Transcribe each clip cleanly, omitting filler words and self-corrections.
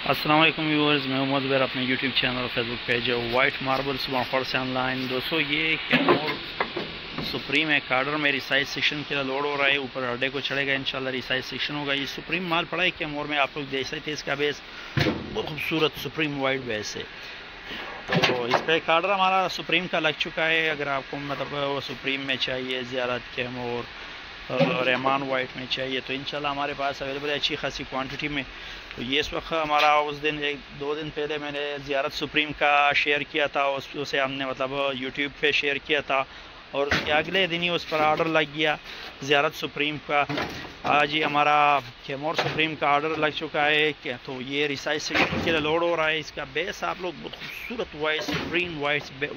السلام علیکم ویورز، میں محمد زبیر، اپنے یوٹیوب چینل اور فیس بک پیج وائٹ ماربل سبحان سے آن لائن۔ دوستو یہ کیمور سپریم ہے، کارڈر میں ریسائز سیکشن کے لیے لوڈ ہو رہا ہے، اوپر ہڈے کو چڑھے گا، انشاءاللہ ریسائز سیکشن ہوگا۔ یہ سپریم مال پڑا ہے کیمور میں، آپ لوگ دیکھ سکتے ہیں، اس کا بیس بہت خوبصورت سپریم وائٹ بیس ہے۔ تو اس پہ کارڈر ہمارا سپریم کا لگ چکا ہے۔ اگر آپ کو مطلب وہ سپریم میں چاہیے، زیارت کیمور رحمان وائٹ میں چاہیے تو انشاءاللہ ہمارے پاس اویلیبل ہے اچھی خاصی کوانٹٹی میں۔ تو یہ اس وقت ہمارا اس دن ایک دو دن پہلے میں نے زیارت سپریم کا شیئر کیا تھا، اسے ہم نے مطلب یوٹیوب پہ شیئر کیا تھا، اور اس کے اگلے دن ہی اس پر آرڈر لگ گیا زیارت سپریم کا۔ آج ہی ہمارا کیمور سپریم کا آرڈر لگ چکا ہے، تو یہ ریسائز سیکشن کے لیے لوڈ ہو رہا ہے۔ اس کا بیس آپ لوگ بہت خوبصورت وائٹ سپریم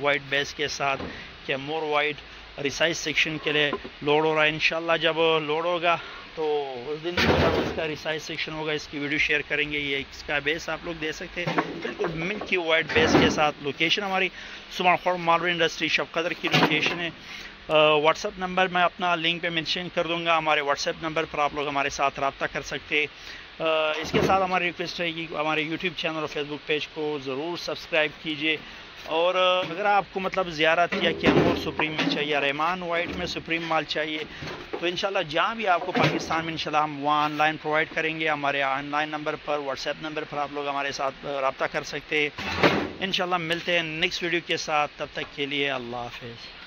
وائٹ بیس کے ساتھ کیمور وائٹ ریسائز سیکشن کے لیے لوڈ ہو رہا ہے۔ انشاءاللہ جب لوڈ ہوگا تو اس دن اس کا ریسائز سیکشن ہوگا، اس کی ویڈیو شیئر کریں گے۔ یہ اس کا بیس آپ لوگ دیکھ سکتے ہیں، بالکل ملکی وائٹ بیس کے ساتھ۔ لوکیشن ہماری سبحان ماربل انڈسٹری شب قدر کی لوکیشن ہے۔ واٹس ایپ نمبر میں اپنا لنک پہ مینشن کر دوں گا، ہمارے واٹس ایپ نمبر پر آپ لوگ ہمارے ساتھ رابطہ کر سکتے۔ اس کے ساتھ ہماری ریکویسٹ رہے گی ہمارے یوٹیوب چینل اور فیس بک پیج کو ضرور سبسکرائب کیجیے۔ اور اگر آپ کو مطلب زیارت یا کیمور سپریم میں چاہیے، رحمان وائٹ میں سپریم مال چاہیے، تو انشاءاللہ جہاں بھی آپ کو پاکستان میں انشاءاللہ ہم وہاں آن لائن پرووائڈ کریں گے۔ ہمارے آن لائن نمبر پر، واٹس ایپ نمبر پر آپ لوگ ہمارے ساتھ رابطہ کر سکتے ہیں۔ انشاءاللہ ملتے ہیں نیکسٹ ویڈیو کے ساتھ، تب تک کے لیے اللہ حافظ۔